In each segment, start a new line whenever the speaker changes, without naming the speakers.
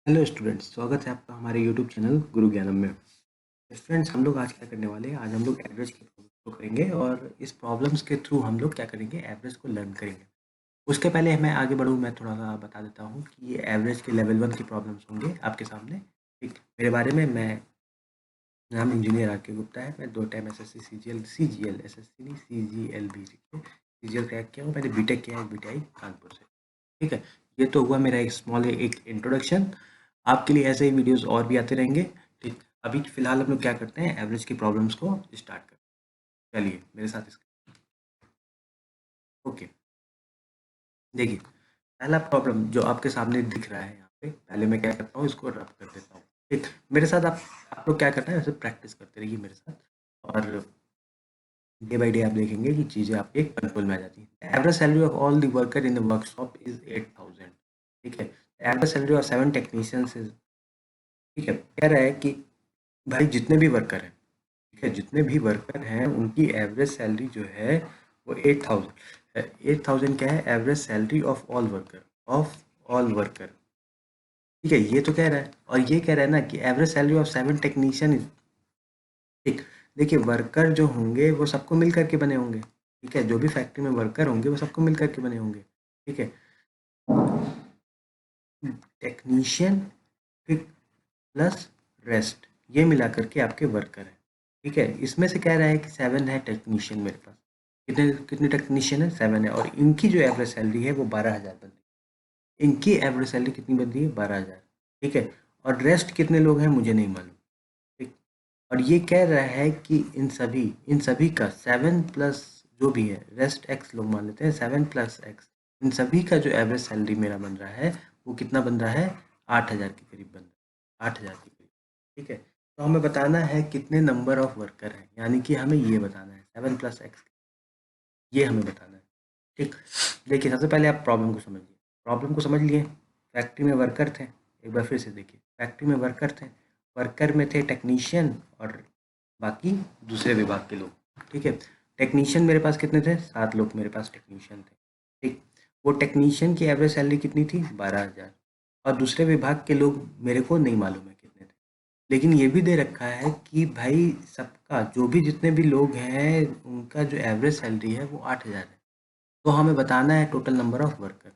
Hello students, स्वागत है आपका हमारे यूट्यूब चैनल गुरु ज्ञानम में। स्टूडेंट्स, हम लोग आज क्या करने वाले हैं? आज हम लोग एवरेज की प्रॉब्लम्स को करेंगे और इस प्रॉब्लम्स के थ्रू हम लोग क्या करेंगे, एवरेज को लर्न करेंगे। उसके पहले मैं आगे बढ़ूँ, मैं थोड़ा सा बता देता हूँ कि ये एवरेज के लेवल 1 की प्रॉब्लम्स होंगे आपके सामने। ठीक, मेरे बारे में, मैं नाम इंजीनियर आर के गुप्ता है। मैं 2 टाइम एसएससी सीजीएल एसएससी नहीं सीजीएल भी सीजीएल क्रैक किया हूँ। मैंने बीटेक किया है बीटीआई कानपुर से। ठीक है, ये तो हुआ मेरा एक स्मॉल एक इंट्रोडक्शन। आपके लिए ऐसे ही वीडियोस और भी आते रहेंगे। ठीक, अभी फिलहाल हम लोग क्या करते हैं, एवरेज की प्रॉब्लम्स को स्टार्ट करते हैं। चलिए मेरे साथ इसका। ओके, देखिए, पहला प्रॉब्लम जो आपके सामने दिख रहा है यहाँ पे, पहले मैं क्या करता हूँ, इसको रब कर देता हूँ। ठीक, मेरे साथ आप लोग क्या करते हैं, वैसे प्रैक्टिस करते रहिए मेरे साथ, और डे बाई डे आप देखेंगे कि चीज़ें आपके कंट्रोल में आ जाती हैं। Average salary of all the worker in the workshop is 8,000। ठीक है, average salary of 7 technicians is, ठीक है, कह रहा है कि भाई जितने भी वर्कर हैं, ठीक है, जितने भी वर्कर हैं उनकी एवरेज सैलरी जो है वो 8,000। 8,000 क्या है? Average salary of all worker, of all worker. ठीक है, ये तो कह रहा है, और ये कह रहा है ना कि एवरेज सैलरी ऑफ 7 टेक्नीशियन। ठीक, देखिए, वर्कर जो होंगे वो सबको मिल करके बने होंगे। ठीक है, जो भी फैक्ट्री में वर्कर होंगे वो सबको मिल करके बने होंगे। ठीक है, टेक्नीशियन, ठीक, प्लस रेस्ट, ये मिला करके आपके वर्कर है। ठीक है, इसमें से कह रहा है कि 7 है टेक्नीशियन मेरे पास। कितने कितने टेक्नीशियन है? 7 है, और इनकी जो एवरेज सैलरी है वो 12,000 बन रही है। इनकी एवरेज सैलरी कितनी बन रही है? 12,000। ठीक है, और रेस्ट कितने लोग हैं मुझे नहीं मालूम। ठीक, और ये कह रहा है कि इन सभी का 7 प्लस जो भी है, रेस्ट एक्स लोग मान लेते हैं, 7 प्लस एक्स, इन सभी का जो एवरेज सैलरी मेरा बन रहा है वो कितना बन रहा है? 8,000 के करीब बन रहा है, 8,000 के करीब। ठीक है, तो हमें बताना है कितने नंबर ऑफ वर्कर हैं, यानी कि हमें ये बताना है 7 प्लस एक्स, ये हमें बताना है। ठीक, देखिए, सबसे पहले आप प्रॉब्लम को समझिए। प्रॉब्लम को समझ लिए, फैक्ट्री में वर्कर थे। एक बार फिर से देखिए, फैक्ट्री में वर्कर थे, वर्कर में थे टेक्नीशियन और बाकी दूसरे विभाग के लोग। ठीक है, टेक्नीशियन मेरे पास कितने थे? 7 लोग मेरे पास टेक्नीशियन थे। ठीक, वो टेक्नीशियन की एवरेज सैलरी कितनी थी? 12,000। और दूसरे विभाग के लोग मेरे को नहीं मालूम है कितने थे, लेकिन ये भी दे रखा है कि भाई सबका, जो भी जितने भी लोग हैं, उनका जो एवरेज सैलरी है वो 8,000 है। तो हमें बताना है टोटल नंबर ऑफ वर्कर।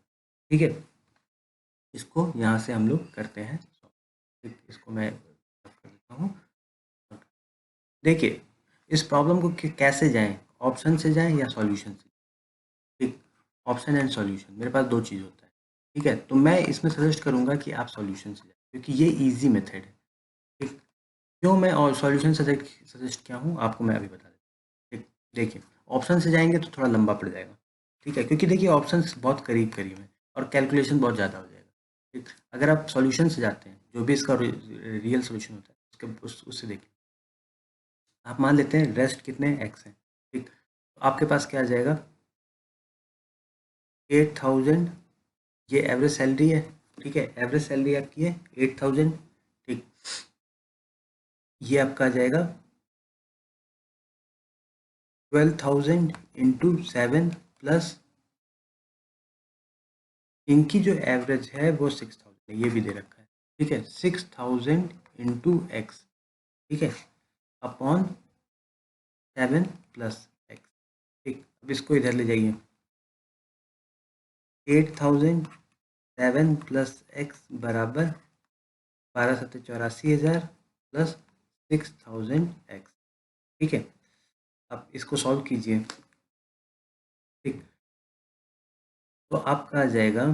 ठीक है, इसको यहाँ से हम लोग करते हैं। ठीक, इसको मैं कर देता हूँ। देखिए, इस प्रॉब्लम को कैसे जाएं, ऑप्शन से जाएं या सॉल्यूशन से? ठीक, ऑप्शन एंड सॉल्यूशन, मेरे पास दो चीज़ होता है। ठीक है, तो मैं इसमें सजेस्ट करूंगा कि आप सॉल्यूशन से जाएं, क्योंकि ये इजी मेथड है। ठीक, क्यों मैं और सॉल्यूशन सजेस्ट किया हूँ आपको मैं अभी बता देता हूँ। ठीक, देखिए, ऑप्शन से जाएंगे तो थोड़ा लंबा पड़ जाएगा। ठीक है, क्योंकि देखिए ऑप्शंस बहुत करीब करीब हैं और कैलकुलेशन बहुत ज़्यादा हो जाएगा। ठीक, अगर आप सॉल्यूशन से जाते हैं, जो भी इसका रियल सॉल्यूशन होता है उससे देखिए, आप मान लेते हैं रेस्ट कितने एक्स हैं। ठीक, तो आपके पास क्या आ जाएगा? 8,000, ये एवरेज सैलरी है। ठीक है, एवरेज सैलरी आपकी है 8,000। ठीक, ये आपका आ जाएगा 12,000 इंटू 7 प्लस इनकी जो एवरेज है वो 6,000 है, ये भी दे रखा है। ठीक है, 6,000 इंटू एक्स, ठीक है, अपॉन 7 प्लस एक्स। ठीक, अब इसको इधर ले जाइए। 8,000 7 प्लस एक्स बराबर 12,84,000 प्लस 6,000 एक्स। ठीक है, अब इसको सॉल्व कीजिए। ठीक, तो आपका आ जाएगा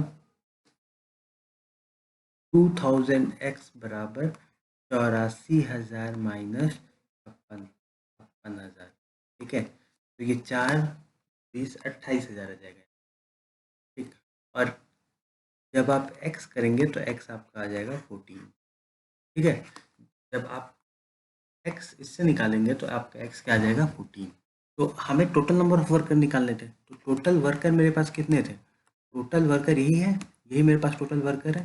2,000 एक्स बराबर 84,000 माइनस 56,000। ठीक है, तो ये 4 20 28,000 आ जाएगा। ठीक, और जब आप x करेंगे तो x आपका आ जाएगा 14। ठीक है, जब आप x इससे निकालेंगे तो आपका x क्या आ जाएगा? 14। तो हमें टोटल नंबर ऑफ वर्कर निकालने थे, तो टोटल वर्कर मेरे पास कितने थे? टोटल वर्कर यही है, यही मेरे पास टोटल वर्कर है।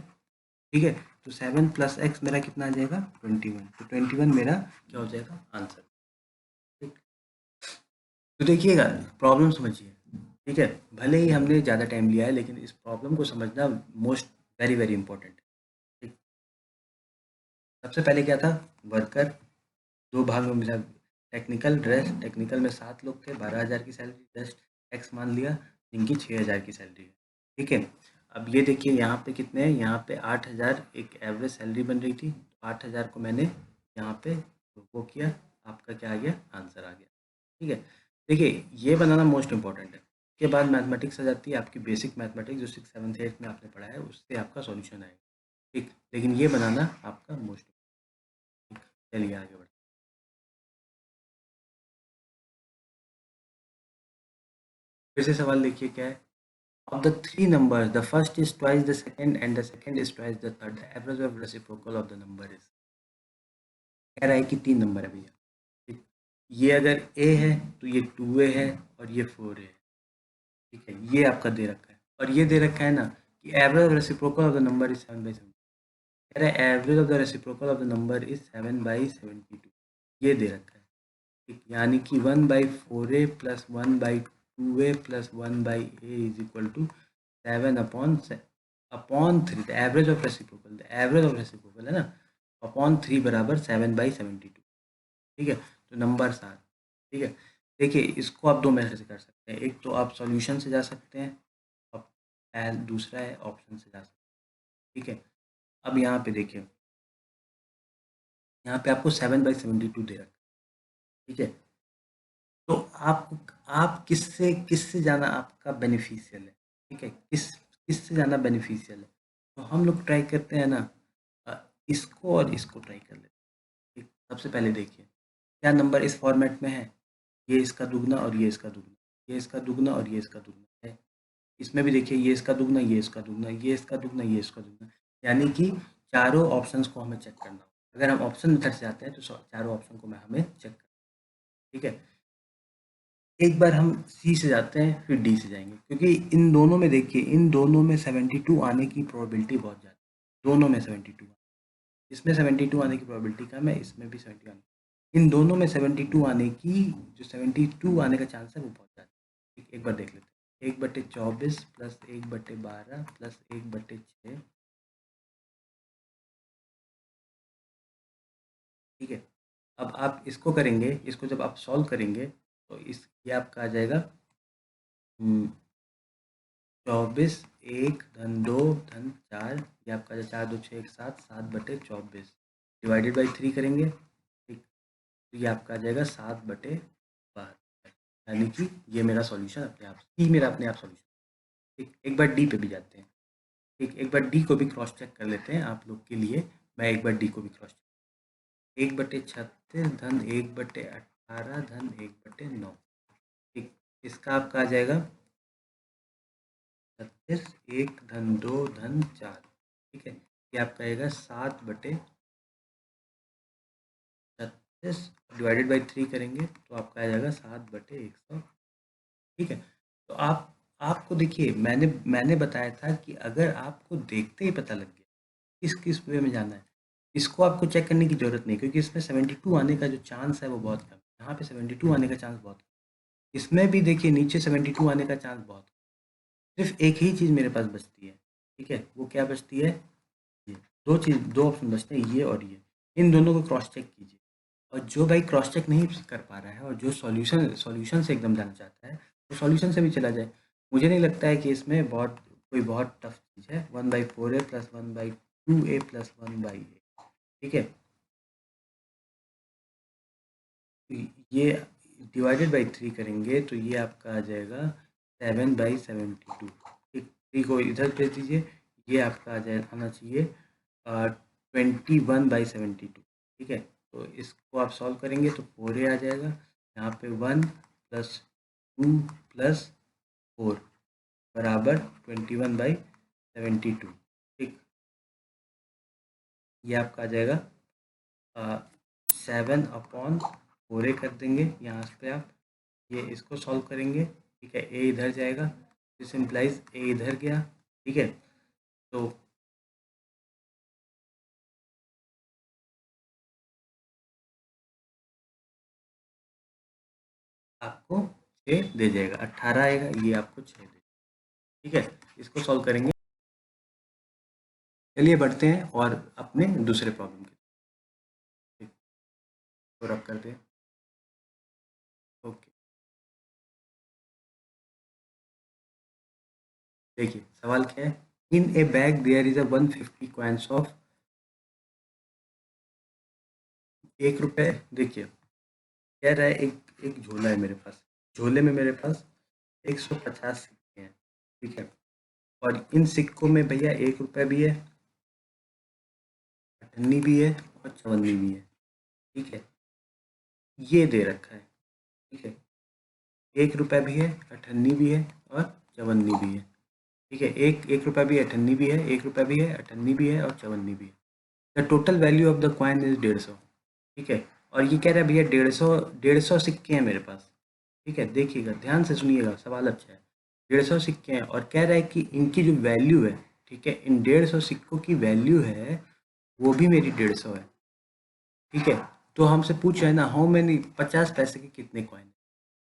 ठीक है, तो 7 प्लस एक्स मेरा कितना आ जाएगा? 21। तो 21 मेरा क्या हो जाएगा? आंसर। ठीक, तो देखिएगा, प्रॉब्लम समझिए। ठीक है, भले ही हमने ज़्यादा टाइम लिया है, लेकिन इस प्रॉब्लम को समझना मोस्ट वेरी वेरी इंपॉर्टेंट है। ठीक, सबसे पहले क्या था, वर्कर, 2 भाग में मिला, टेक्निकल रेस्ट, टेक्निकल में 7 लोग थे, 12,000 की सैलरी, रेस्ट एक्स मान लिया जिनकी 6,000 की सैलरी है। ठीक है, अब ये देखिए यहाँ पे कितने हैं, यहाँ पे 8,000 एक एवरेज सैलरी बन रही थी, 8,000 को मैंने यहाँ पे वो किया, आपका क्या आ गया, आंसर आ गया। ठीक है, देखिए ये बनाना मोस्ट इंपॉर्टेंट है। उसके बाद मैथमेटिक्स आ जाती है आपकी बेसिक मैथमेटिक्स, जो 6, 7, 8 में आपने पढ़ा है, उससे आपका सॉल्यूशन आएगा। ठीक, लेकिन ये बनाना आपका मोस्ट, चलिए आगे बढ़ते हैं। फिर से सवाल देखिए क्या है, of the three numbers the first is twice the second and the second is twice the third, the average of reciprocal of the number is। कह रहा है कि 3 नंबर है भैया। ठीक, ये अगर a है तो ये 2a है और ये 4a है। ठीक है, ये आपका दे रखा है, और ये दे रखा है ना कि average of reciprocal of the number is 7/7। कह रहा है average of the reciprocal of the number is 7/72, ये दे रखा है। ठीक, यानी कि 1/4a plus 1/2a plus 1/a is equal to 7/3, the average of reciprocal, the average of reciprocal है ना, अपॉन 3 बराबर 7/72। ठीक है, तो नंबर 7। ठीक है, देखिए इसको आप 2 मेथड से कर सकते हैं, एक तो आप सॉल्यूशन से जा सकते हैं, और दूसरा है ऑप्शन से जा सकते हैं। ठीक है, अब यहाँ पे देखिए, यहाँ पे आपको 7/72 दे रखा है। ठीक है, तो आप किससे किससे जाना आपका बेनिफिशियल है। ठीक है, किससे जाना बेनिफिशियल है, तो हम लोग ट्राई करते हैं ना, अ, इसको और इसको ट्राई कर लेते हैं। ठीक, सबसे पहले देखिए क्या नंबर इस फॉर्मेट में है, ये इसका दुगना और ये इसका दुगना, ये इसका दुगना और ये इसका दुगना है। इसमें भी देखिए ये इसका दुगना, ये इसका दुगना, ये इसका दुगना, ये इसका दुगना, यानी कि चारों ऑप्शंस को हमें चेक करना होगा। अगर हम ऑप्शन मेथड से आते हैं तो चारों ऑप्शन को हमें चेक करना। ठीक है, एक बार हम सी से जाते हैं फिर डी से जाएंगे, क्योंकि इन दोनों में देखिए, इन दोनों में 72 आने की प्रोबेबिलिटी बहुत ज़्यादा है। दोनों में 72, इसमें 72 आने की प्रोबेबिलिटी कम है, इसमें भी 72 आने, इन दोनों में 72 आने की, जो 72 आने का चांस है वो बहुत ज़्यादा है। एक बार देख लेते हैं, 1/24 प्लस 1/12 प्लस 1/6। ठीक है, अब आप इसको करेंगे, इसको जब आप सॉल्व करेंगे तो इस ये आपका आ जाएगा 24, 1 धन 2 धन 4, ये आपका 4 2 6 1 7, 7/24 डिवाइडेड बाई 3 करेंगे। ठीक, तो ये आपका आ जाएगा 7/12, यानी कि ये मेरा सॉल्यूशन अपने आप, सी मेरा अपने आप सॉल्यूशन। ठीक, एक बार डी पे भी जाते हैं। ठीक, एक बार डी को भी क्रॉस चेक कर लेते हैं आप लोग के लिए, मैं एक बार डी को भी क्रॉस चेक, 1/36 धन 1/18 धन 1/9। ठीक, इसका आपका आ जाएगा 36, 1 धन 2 धन 4। ठीक है, ये आपका आएगा 7/36 डिवाइडेड बाई 3 करेंगे तो आपका आ जाएगा 7/100। ठीक है, तो आपको देखिए, मैंने बताया था कि अगर आपको देखते ही पता लग गया किस किस वे में जाना है, इसको आपको चेक करने की जरूरत नहीं, क्योंकि इसमें 72 आने का जो चांस है वो बहुत कम है, यहाँ पे 72 आने का चांस बहुत कम, इसमें भी देखिए नीचे 72 आने का चांस बहुत कम। सिर्फ एक ही चीज़ मेरे पास बचती है। ठीक है, वो क्या बचती है, ये दो ऑप्शन बचते हैं, ये और ये, इन दोनों को क्रॉस चेक कीजिए, और जो भाई क्रॉस चेक नहीं कर पा रहा है और जो सॉल्यूशन से एकदम जाना चाहता है, वो सॉल्यूशन से भी चला जाए। मुझे नहीं लगता है कि इसमें बहुत टफ चीज़ है, 1/4a plus 1/2a plus 1/a। ठीक है, तो ये डिवाइडेड बाई 3 करेंगे तो ये आपका आ जाएगा 7/72। ठीक, 3 को इधर भेज दीजिए, ये आपका आ जाए आना चाहिए 21/72। ठीक है, तो इसको आप सॉल्व करेंगे तो 4a आ जाएगा, यहाँ पे 1 प्लस 2 प्लस 4 बराबर 21/72। ठीक, ये आपका आ जाएगा 7/4a कर देंगे यहाँ पे आप, ये इसको सॉल्व करेंगे। ठीक है, ए इधर जाएगा, दिस इम्प्लाइज ए इधर गया। ठीक है, तो आपको 6 दे जाएगा, 18 आएगा, ये आपको 6 दे। ठीक है, इसको सॉल्व करेंगे। चलिए बढ़ते हैं और अपने दूसरे प्रॉब्लम के। तो रख कर दे। ओके, देखिए सवाल क्या है। In a bag there is a 150 coins of 1 रुपए। देखिए कह रहा है एक एक झोला है मेरे पास, झोले में मेरे पास 150 सिक्के हैं, ठीक है। और इन सिक्कों में भैया 1 रुपया भी है, अठन्नी भी है और चवन्नी भी है, ठीक है। ये दे रखा है, ठीक है। 1 रुपया भी है, अठन्नी भी है और चवन्नी भी है, ठीक है। एक 1 रुपया भी, अठन्नी भी है, 1 रुपया भी है, अठन्नी भी है और चवन्नी भी है। The total value of the coin is 150, ठीक है। और ये कह रहा है भैया 150 सिक्के हैं मेरे पास, ठीक है। देखिएगा ध्यान से सुनिएगा, सवाल अच्छा है। 150 सिक्के हैं और कह रहा है कि इनकी जो वैल्यू है, ठीक है, इन 150 सिक्कों की वैल्यू है वो भी मेरी 150 है, ठीक है। तो हमसे पूछ रहे हैं ना हाउ मैनी, 50 पैसे के कितने कॉइन।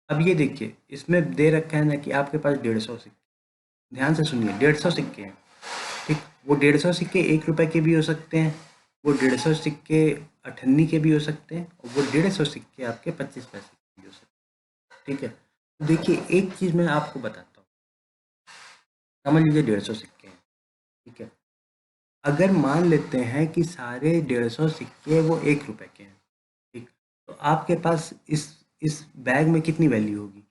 अब ये देखिए इसमें दे रखा है ना कि आपके पास 150 सिक्के, ध्यान से सुनिए 150 सिक्के हैं, ठीक। वो 150 सिक्के 1 रुपए के भी हो सकते हैं, वो 150 सिक्के अठन्नी के भी हो सकते हैं और वो 150 सिक्के आपके 25 पैसे के भी हो सकते हैं, ठीक है। तो देखिए एक चीज़ मैं आपको बताता हूँ, समझ लीजिए 150 सिक्के हैं, ठीक है। अगर मान लेते हैं कि सारे 150 सिक्के वो 1 रुपए के हैं, ठीक। तो आपके पास इस बैग में कितनी वैल्यू होगी,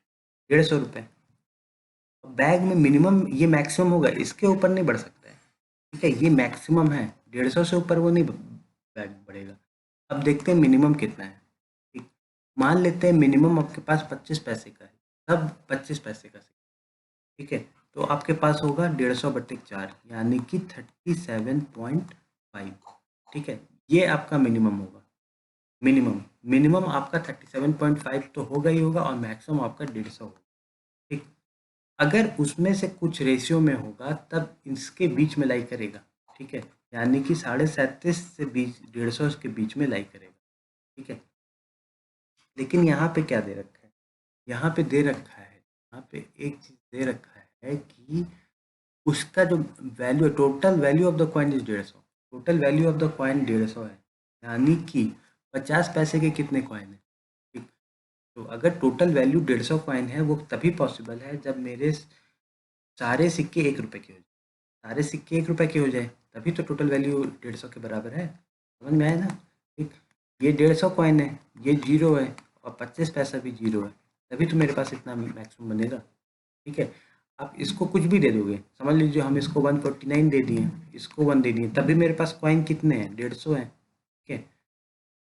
150 रुपये। बैग में मिनिमम ये मैक्सिमम होगा, इसके ऊपर नहीं बढ़ सकता है, ठीक है। ये मैक्सिमम है, 150 से ऊपर वो नहीं बैग बढ़ेगा। अब देखते हैं मिनिमम कितना है, ठीक। मान लेते हैं मिनिमम आपके पास 25 पैसे का है, तब 25 पैसे का, ठीक है। तो आपके पास होगा 150/4 यानी कि 37.5, ठीक है। ये आपका मिनिमम होगा, मिनिमम मिनिमम आपका 37.5 तो होगा ही होगा और मैक्सिमम आपका 150 होगा, ठीक। अगर उसमें से कुछ रेशियो में होगा तब इसके बीच में लाई करेगा, ठीक है। यानी कि 37.5 से बीच 150 के बीच में लाई करेगा, ठीक है। लेकिन यहाँ पे क्या दे रखा है, यहाँ पे दे रखा है, यहाँ पे एक चीज दे रखा है कि उसका जो value, total value of the coin is 150, total value of the coin 150 है, यानी कि 50 पैसे के कितने कॉइन है, ठीक। तो अगर टोटल वैल्यू 150 कॉइन है वो तभी पॉसिबल है जब मेरे सारे सिक्के 1 रुपए के हो जाए, सारे सिक्के 1 रुपए के हो जाए, तभी तो टोटल वैल्यू 150 के बराबर है, समझ में आया ना, ठीक। ये 150 कॉइन है, ये जीरो है और 25 पैसा भी जीरो है, तभी तो मेरे पास इतना मैक्सिमम बनेगा, ठीक है। आप इसको कुछ भी दे दोगे, समझ लीजिए हम इसको 149 दे दिए, इसको 1 दे दिए, तभी मेरे पास कॉइन कितने हैं, 150 है, ठीक है।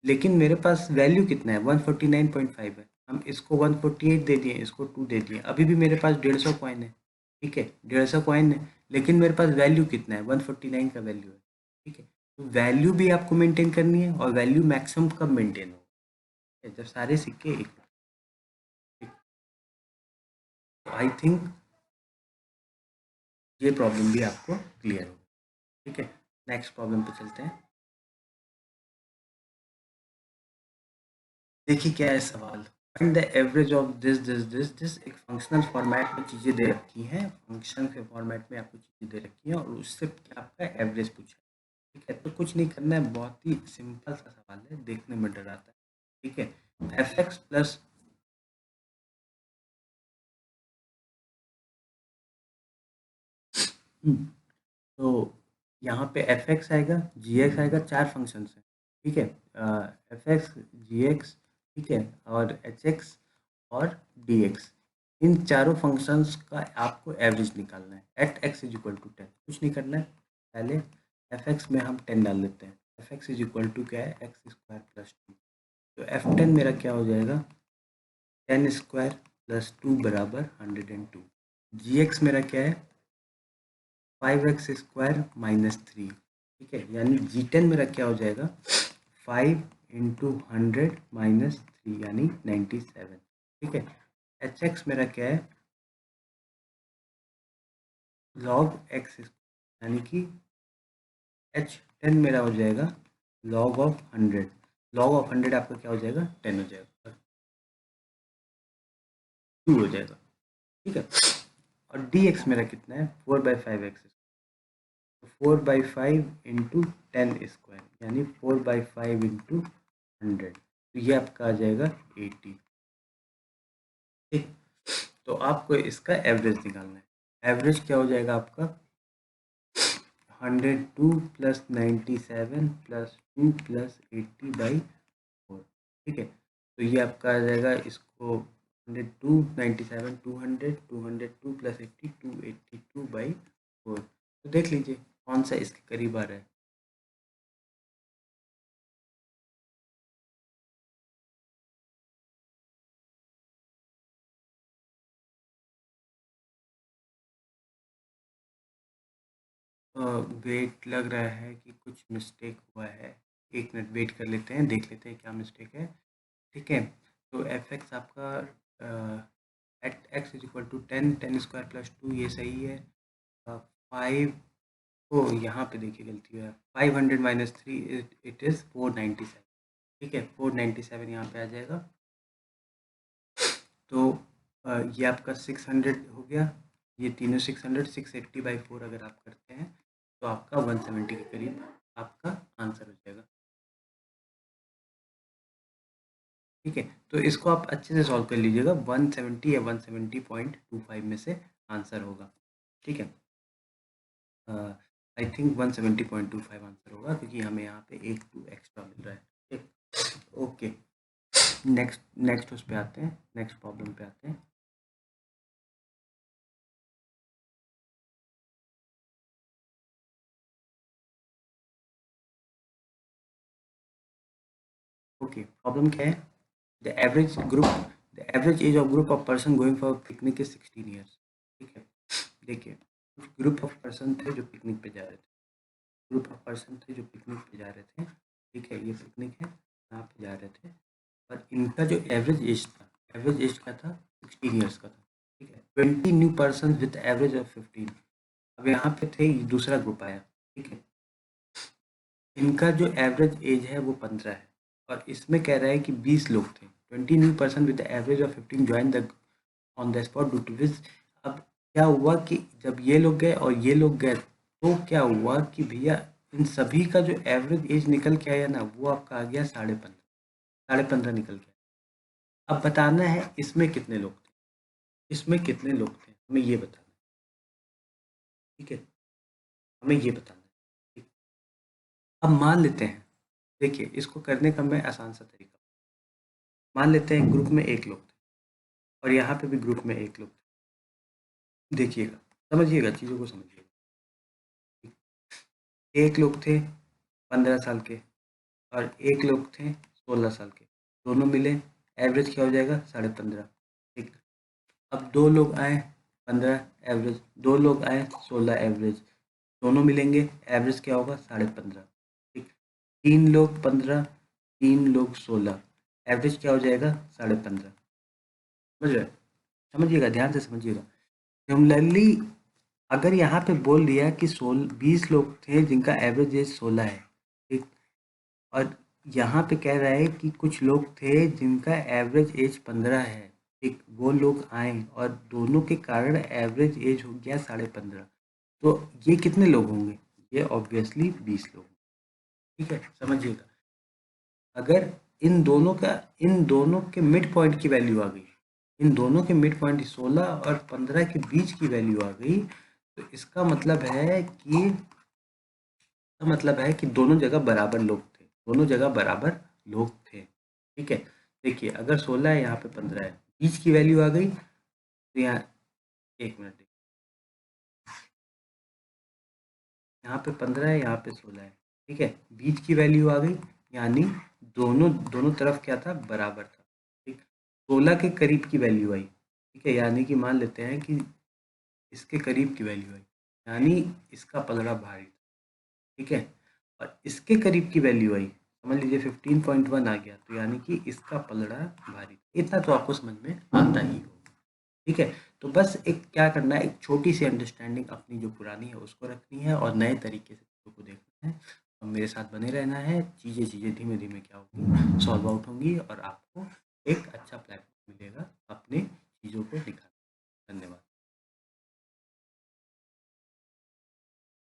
लेकिन मेरे पास वैल्यू कितना है, 149.5 है। हम इसको 148 दे दिए, इसको 2 दे दिए, अभी भी मेरे पास 150 कॉइन है, ठीक है। 150 कॉइन है, लेकिन मेरे पास वैल्यू कितना है, 149 का वैल्यू है, ठीक है। तो वैल्यू भी आपको मेंटेन करनी है और वैल्यू मैक्सिमम कब मेंटेन होगा, जब सारे सिक्के एक, आई थिंक ये प्रॉब्लम भी आपको क्लियर होगा, ठीक है। नेक्स्ट प्रॉब्लम पे चलते हैं। देखिए क्या है सवाल। Find the average of this एक फंक्शनल फॉर्मेट में चीज़ें दे रखी हैं, फंक्शन के फॉर्मेट में आपको चीज़ें दे रखी हैं और उससे क्या आपका एवरेज पूछा है, ठीक है। तो कुछ नहीं करना है, बहुत ही सिंपल सा सवाल है, देखने में डर आता है, ठीक है। एफ एक्स प्लस, तो यहाँ पे एफ एक्स आएगा, जी एक्स आएगा, चार फंक्शन है, ठीक है। एफ एक्स, जी एक्स, ठीक है, और एच एक्स और डी एक्स, इन चारों फंक्शंस का आपको एवरेज निकालना है at X is equal to 10। कुछ नहीं करना है, पहले एफ एक्स में हम 10 डाल देते हैं, F X is equal to क्या है, एक्स स्क्वायर प्लस 2। तो एफ 10 मेरा क्या हो जाएगा, 10 स्क्वायर प्लस 2 बराबर 102। जी एक्स मेरा क्या है, 5x² माइनस 3, ठीक है। यानी जी10 मेरा क्या हो जाएगा, 5 × 100 माइनस 3 यानी 97, ठीक है। एच एक्स मेरा क्या है, लॉग एक्स यानी कि H10 मेरा हो जाएगा लॉग ऑफ 100, लॉग ऑफ 100 आपका क्या हो जाएगा, 10 हो जाएगा, 2 हो जाएगा, ठीक है। और डी एक्स मेरा कितना है, 4/5x, 4/5 × 10² यानी 4/5 × 100, तो ये आपका आ जाएगा 80। ठीक, तो आपको इसका एवरेज निकालना है। एवरेज क्या हो जाएगा आपका 102 प्लस 97 प्लस 2 प्लस 80/4। ठीक है, तो ये आपका आ जाएगा, इसको 102 97 200 202 प्लस 80 282/4। तो देख लीजिए कौन सा इसके करीब आ रहा है। वेट लग रहा है कि कुछ मिस्टेक हुआ है। एक मिनट वेट कर लेते हैं, देख लेते हैं क्या मिस्टेक है। ठीक है, तो एफ एक्स आपका at X is equal to 10 square plus 2, ये सही है। 5 को यहाँ पे देखिए गलती है, 500 - 3 इट इज़ 497। ठीक है, 497 यहाँ पे आ जाएगा। तो ये आपका 600 हो गया, ये तीनों 600, 680/4 अगर आप करते हैं तो आपका 170 के करीब आपका आंसर हो जाएगा। ठीक है, तो इसको आप अच्छे से सॉल्व कर लीजिएगा, 170 या 170.25 में से आंसर होगा। ठीक है, आई थिंक 170.25 आंसर होगा, क्योंकि हमें यहाँ पे एक 2 एक्स्ट्रा मिल रहा है। ठीक, ओके, नेक्स्ट नेक्स्ट उस पे आते हैं, नेक्स्ट प्रॉब्लम पे आते हैं। ओके, प्रॉब्लम क्या है? The average group the average age of group of person going for picnic is 16 years. ठीक है, देखिए कुछ ग्रुप ऑफ पर्सन थे जो पिकनिक पे जा रहे थे, ग्रुप ऑफ पर्सन थे जो पिकनिक पे जा रहे थे। ठीक है, ये पिकनिक है, यहाँ पे जा रहे थे, और इनका जो एवरेज एज था, एवरेज एज क्या था, 16 ईयर्स का था। ठीक है, 20 new person with average of 15। अब यहाँ पे थे, दूसरा ग्रुप आया। ठीक है, इनका जो एवरेज एज है वो 15 है, और इसमें कह रहा है कि 20 लोग थे। 20 new person with average of 15 join the on the spot due to which. अब क्या हुआ कि जब ये लोग गए और ये लोग गए, तो क्या हुआ कि भैया इन सभी का जो एवरेज एज निकल के आया ना, वो आपका आ गया 15.5, 15.5 निकल के आया। अब बताना है इसमें कितने लोग थे, इसमें कितने लोग थे, हमें ये बताना है। ठीक है, हमें ये बताना है। ठीक? अब मान लेते हैं, देखिए इसको करने का मैं आसान सा तरीका, मान लेते हैं ग्रुप में एक लोग थे, और यहाँ पे भी ग्रुप में एक लोग थे। देखिएगा, समझिएगा, चीज़ों को समझिएगा। एक लोग थे 15 साल के, और एक लोग थे 16 साल के, दोनों मिले, एवरेज क्या हो जाएगा 15.5। ठीक, अब दो लोग आए 15 एवरेज, दो लोग आए 16 एवरेज, दोनों मिलेंगे, एवरेज क्या होगा 15.5। ठीक, तीन लोग 15, तीन लोग 16, एवरेज क्या हो जाएगा 15.5। समझ रहे, समझिएगा, ध्यान से समझिएगा। सिमिलरली अगर यहाँ पे बोल दिया कि 20 लोग थे जिनका एवरेज एज 16 है। ठीक, और यहाँ पे कह रहा है कि कुछ लोग थे जिनका एवरेज एज 15 है। ठीक, वो लोग आए और दोनों के कारण एवरेज एज हो गया 15.5। तो ये कितने लोग होंगे? ये ऑब्वियसली 20 लोग। ठीक है, समझिएगा, अगर इन दोनों के मिड पॉइंट की वैल्यू आ गई, इन दोनों के मिड पॉइंट 16 और 15 के बीच की वैल्यू आ गई, तो इसका मतलब है कि दोनों जगह बराबर लोग थे, दोनों जगह बराबर लोग थे। ठीक है, देखिए अगर 16 है, यहाँ पे 15 है, बीच की वैल्यू आ गई, तो यहाँ एक मिनट देखिए, यहाँ पे 15 है, यहाँ पे 16 है। ठीक है, बीच की वैल्यू आ गई, यानी दोनों दोनों तरफ क्या था, बराबर था। ठीक, 16 के करीब की वैल्यू आई। ठीक है, यानी कि मान लेते हैं कि इसके करीब की वैल्यू आई, यानी इसका पलड़ा भारी था। ठीक है, और इसके करीब की वैल्यू आई, समझ लीजिए 15.1 आ गया, तो यानी कि इसका पलड़ा भारी। इतना तो आपको समझ में आता ही होगा। ठीक है, तो बस एक क्या करना है, एक छोटी सी अंडरस्टैंडिंग अपनी जो पुरानी है उसको रखनी है, और नए तरीके से चीज़ों को देखना है, और मेरे साथ बने रहना है। चीज़ें धीमे धीमे क्या होगी, सॉल्व आउट होंगी, और आपको एक अच्छा प्लेटफॉर्म मिलेगा अपने चीज़ों को निकालने